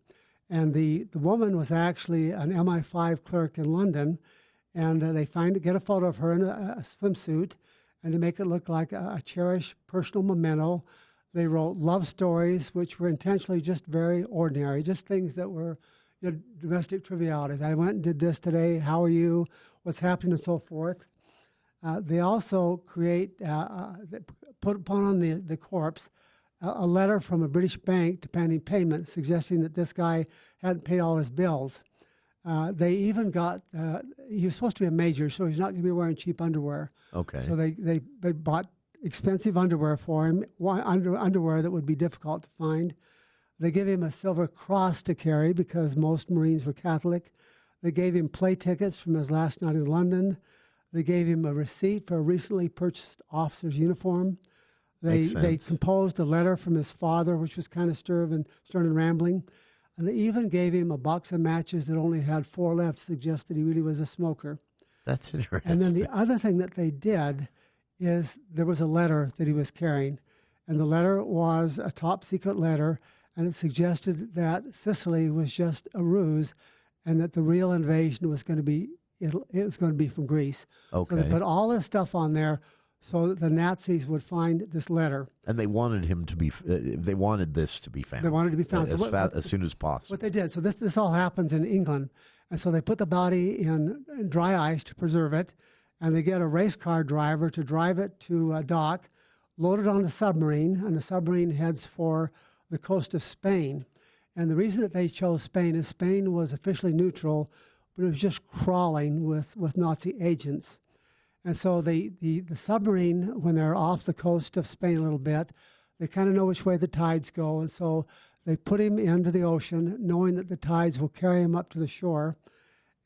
And the woman was actually an MI5 clerk in London, and they get a photo of her in a swimsuit, and to make it look like a cherished personal memento, they wrote love stories, which were intentionally just very ordinary, just things that were domestic trivialities. I went and did this today. How are you? What's happening, and so forth. They also put upon the corpse a letter from a British bank demanding payment, suggesting that this guy hadn't paid all his bills. They even got, he was supposed to be a major, so he's not going to be wearing cheap underwear. Okay. So they bought expensive underwear for him, underwear that would be difficult to find. They gave him a silver cross to carry because most Marines were Catholic. They gave him play tickets from his last night in London. They gave him a receipt for a recently purchased officer's uniform. They composed a letter from his father, which was kind of stern and rambling. And they even gave him a box of matches that only had 4 left, to suggest that he really was a smoker. That's interesting. And then the other thing that they did is there was a letter that he was carrying. And the letter was a top secret letter, and it suggested that Sicily was just a ruse and that the real invasion was going to be it was going to be from Greece. Okay. So they put all this stuff on there so that the Nazis would find this letter. And they wanted him to be. They wanted this to be found. They wanted it to be found as soon as possible. What they did. So this all happens in England, and so they put the body in dry ice to preserve it, and they get a race car driver to drive it to a dock, load it on a submarine, and the submarine heads for the coast of Spain. And the reason that they chose Spain is Spain was officially neutral, but it was just crawling with Nazi agents. And so the submarine, when they're off the coast of Spain a little bit, they kind of know which way the tides go. And so they put him into the ocean, knowing that the tides will carry him up to the shore.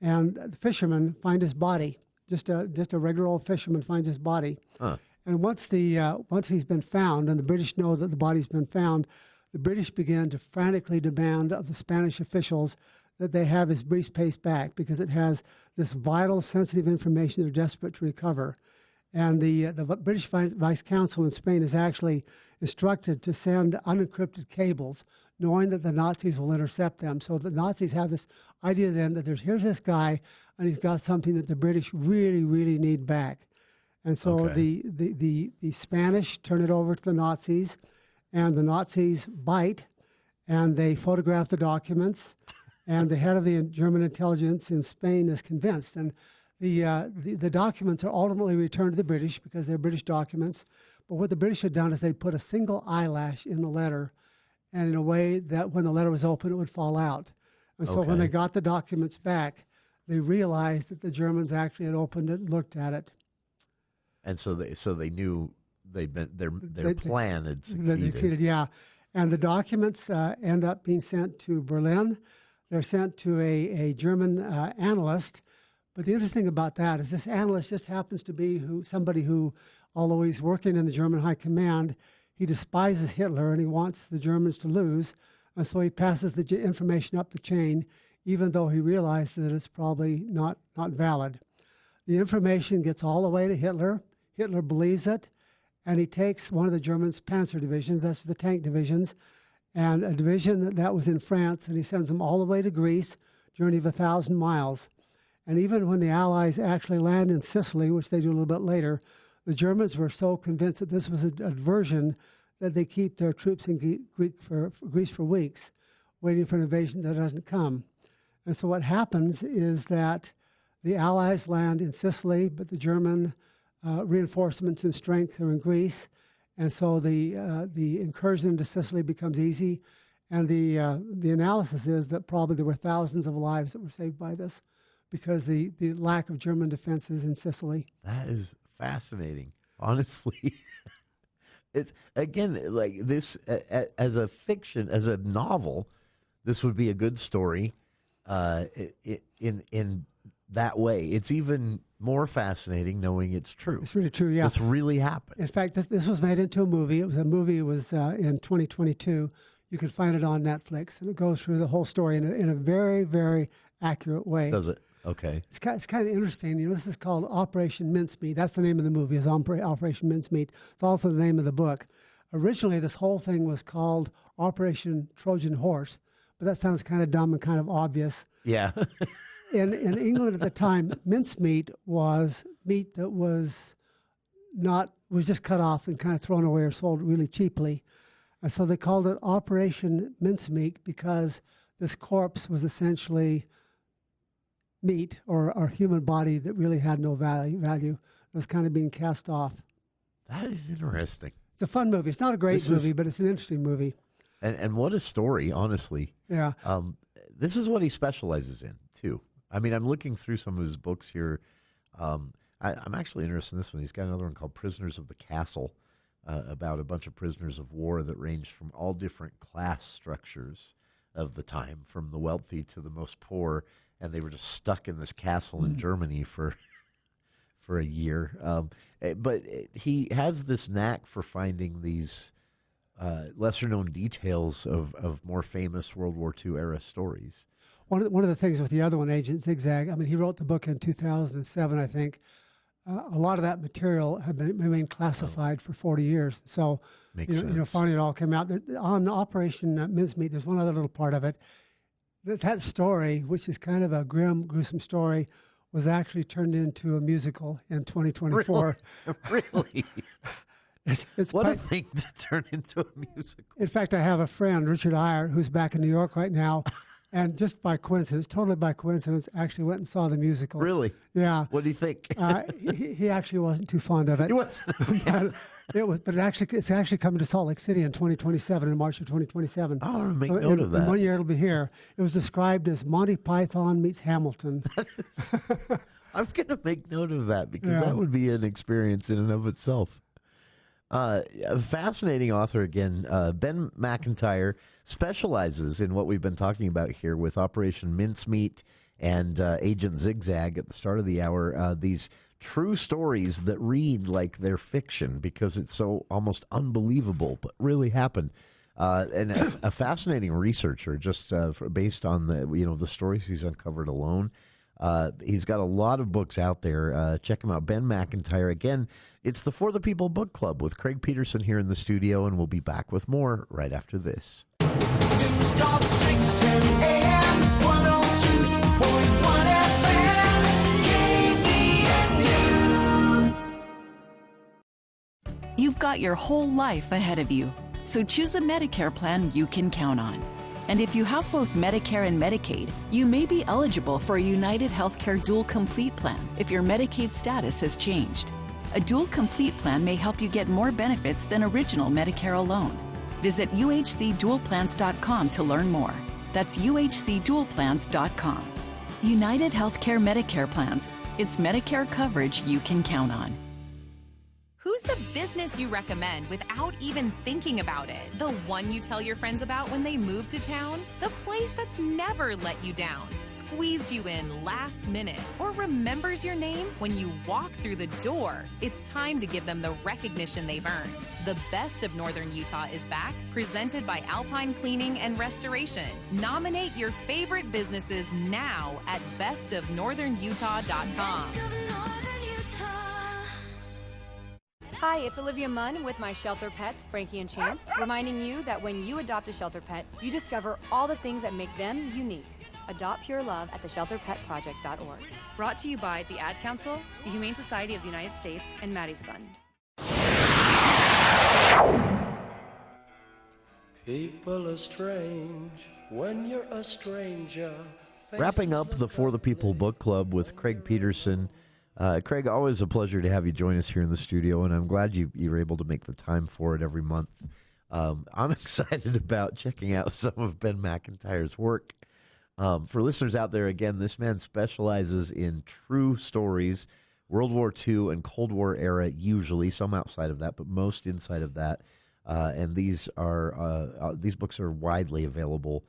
And the fishermen find his body. Just a regular old fisherman finds his body. Huh. And once he's been found, and the British know that the body's been found, the British began to frantically demand of the Spanish officials that they have his briefcase back because it has this vital, sensitive information they're desperate to recover. And the British Vice Consul in Spain is actually instructed to send unencrypted cables, knowing that the Nazis will intercept them. So the Nazis have this idea then that here's this guy, and he's got something that the British really, really need back. And so the Spanish turn it over to the Nazis, and the Nazis bite, and they photograph the documents, and the head of the German intelligence in Spain is convinced. And the documents are ultimately returned to the British because they're British documents. But what the British had done is they put a single eyelash in the letter, and in a way that when the letter was open, it would fall out. And so when they got the documents back, they realized that the Germans actually had opened it and looked at it. And so they knew their plan had succeeded. Yeah. And the documents end up being sent to Berlin. They're sent to a German analyst. But the interesting about that is this analyst just happens to be somebody who, although he's working in the German high command, he despises Hitler and he wants the Germans to lose. And so he passes the information up the chain, even though he realizes that it's probably not valid. The information gets all the way to Hitler. Hitler believes it. And he takes one of the Germans' panzer divisions, that's the tank divisions, and a division that was in France, and he sends them all the way to Greece, journey of 1,000 miles. And even when the Allies actually land in Sicily, which they do a little bit later, the Germans were so convinced that this was a diversion that they keep their troops in Greece for weeks, waiting for an invasion that doesn't come. And so what happens is that the Allies land in Sicily, but the German reinforcements and strength are in Greece. And so the incursion into Sicily becomes easy. And the analysis is that probably there were thousands of lives that were saved by this because the lack of German defenses in Sicily. That is fascinating, honestly. It's, again, like this, as a fiction, as a novel, this would be a good story in that way. It's even more fascinating knowing it's true. It's really true, yeah. It's really happened. In fact, this was made into a movie. It was in 2022. You can find it on Netflix, and it goes through the whole story in a very, very accurate way. Does it? Okay. It's kind of interesting. You know, this is called Operation Mincemeat. That's the name of the movie, is Operation Mincemeat. It's also the name of the book. Originally, this whole thing was called Operation Trojan Horse, but that sounds kind of dumb and kind of obvious. Yeah. In England at the time, mincemeat was meat that was just cut off and kind of thrown away or sold really cheaply. And so they called it Operation Mincemeat because this corpse was essentially meat or human body that really had no value. It was kind of being cast off. That is interesting. It's a fun movie. It's not a great movie, but it's an interesting movie. And what a story, honestly. Yeah. This is what he specializes in, too. I mean, I'm looking through some of his books here. I'm actually interested in this one. He's got another one called Prisoners of the Castle, about a bunch of prisoners of war that ranged from all different class structures of the time, from the wealthy to the most poor, and they were just stuck in this castle in Germany for a year. But he has this knack for finding these lesser-known details of more famous World War II era stories. One of the things with the other one, Agent Zigzag, I mean, he wrote the book in 2007, I think. A lot of that material had remained classified for 40 years. So, finally it all came out. On Operation Mincemeat, there's one other little part of it. That story, which is kind of a grim, gruesome story, was actually turned into a musical in 2024. Really? It's what a thing to turn into a musical. In fact, I have a friend, Richard Iyer, who's back in New York right now, and just by coincidence, totally by coincidence, actually went and saw the musical. Really? Yeah. What do you think? He actually wasn't too fond of it. He wasn't. But it's actually coming to Salt Lake City in 2027, in March of 2027. I want to make note of that. In 1 year it'll be here. It was described as Monty Python meets Hamilton. I'm going to make note of that because that would be an experience in and of itself. A fascinating author again. Ben MacIntyre specializes in what we've been talking about here with Operation Mincemeat and Agent Zigzag at the start of the hour. These true stories that read like they're fiction because it's so almost unbelievable, but really happened. And a fascinating researcher, just based on the stories he's uncovered alone. He's got a lot of books out there. Check him out, Ben MacIntyre. Again, it's the For the People Book Club with Craig Petersen here in the studio, and we'll be back with more right after this. News Talk 610 AM, 102.1 FM, KVNU. You've got your whole life ahead of you, so choose a Medicare plan you can count on. And if you have both Medicare and Medicaid, you may be eligible for a United Healthcare Dual Complete plan if your Medicaid status has changed. A Dual Complete plan may help you get more benefits than original Medicare alone. Visit uhcdualplans.com to learn more. That's uhcdualplans.com. United Healthcare Medicare plans. It's Medicare coverage you can count on. Who's the business you recommend without even thinking about it? The one you tell your friends about when they move to town? The place that's never let you down, squeezed you in last minute, or remembers your name when you walk through the door? It's time to give them the recognition they've earned. The Best of Northern Utah is back, presented by Alpine Cleaning and Restoration. Nominate your favorite businesses now at bestofnorthernutah.com. Hi, it's Olivia Munn with my shelter pets, Frankie and Chance, reminding you that when you adopt a shelter pet, you discover all the things that make them unique. Adopt pure love at theshelterpetproject.org. Brought to you by the Ad Council, the Humane Society of the United States, and Maddie's Fund. People are strange when you're a stranger. Wrapping up the For the People Book Club with Craig Petersen. Craig, always a pleasure to have you join us here in the studio, and I'm glad you were able to make the time for it every month. I'm excited about checking out some of Ben MacIntyre's work. For listeners out there, again, this man specializes in true stories, World War II and Cold War era, usually, some outside of that, but most inside of that. And these books are widely available,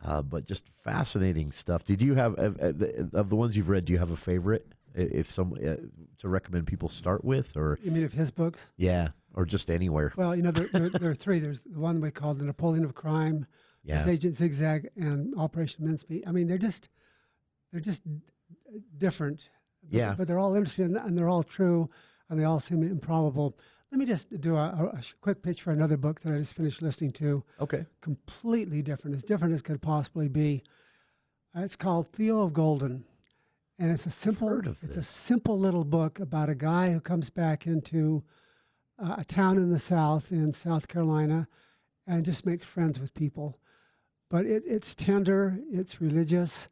but just fascinating stuff. Did you have, of the ones you've read, do you have a favorite? If to recommend people start with, or you mean of his books? Yeah, or just anywhere. Well, there are three. There's the one we call The Napoleon of Crime. Yeah. There's Agent Zigzag and Operation Mincemeat. I mean, they're just different. Yeah, but they're all interesting and they're all true. and they all seem improbable. Let me just do a quick pitch for another book that I just finished listening to. Okay. Completely different as could possibly be. It's called Theo of Golden, and it's a simple little book about a guy who comes back into a town in the South, in South Carolina, and just makes friends with people. But it's tender, it's religious,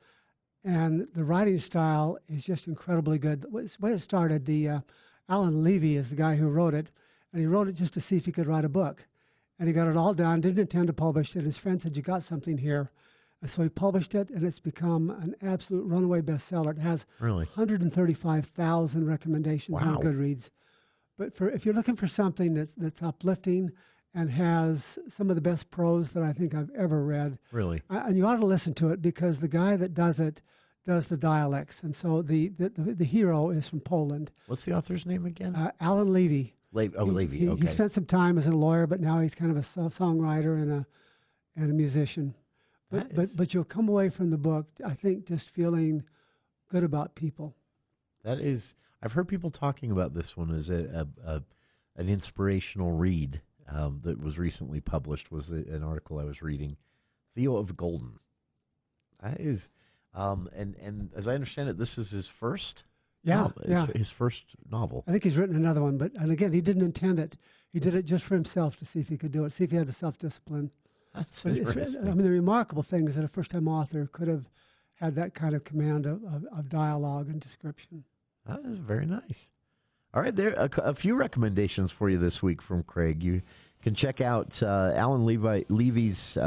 and the writing style is just incredibly good. The way it started, Alan Levy is the guy who wrote it, and he wrote it just to see if he could write a book. And he got it all done, didn't intend to publish it. His friend said, "You got something here." And so he published it, and it's become an absolute runaway bestseller. It has 135,000 recommendations on Goodreads. But if you're looking for something that's uplifting and has some of the best prose that I think I've ever read. Really? And you ought to listen to it because the guy that does it does the dialects. And so the hero is from Poland. What's the author's name again? Alan Levy. Levy, okay. He spent some time as a lawyer, but now he's kind of a songwriter and a musician. But you'll come away from the book, I think, just feeling good about people. That is, I've heard people talking about this one as an inspirational read. That was recently published was an article I was reading. Theo of Golden. That is, and as I understand it, this is his first. His first novel. I think he's written another one, and again, he didn't intend it. He did it just for himself to see if he could do it, see if he had the self-discipline. That's interesting. The remarkable thing is that a first-time author could have had that kind of command of dialogue and description. That is very nice. All right, there a few recommendations for you this week from Craig. You can check out Alan Levy's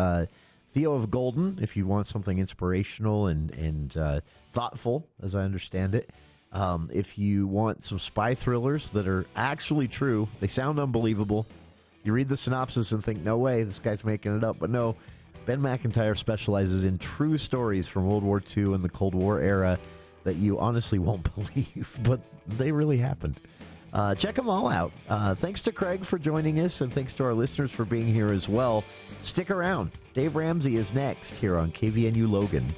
Theo of Golden if you want something inspirational and thoughtful, as I understand it. If you want some spy thrillers that are actually true, they sound unbelievable. You read the synopsis and think, no way, this guy's making it up. But no, Ben MacIntyre specializes in true stories from World War II and the Cold War era that you honestly won't believe, but they really happened. Check them all out. Thanks to Craig for joining us, and thanks to our listeners for being here as well. Stick around. Dave Ramsey is next here on KVNU Logan.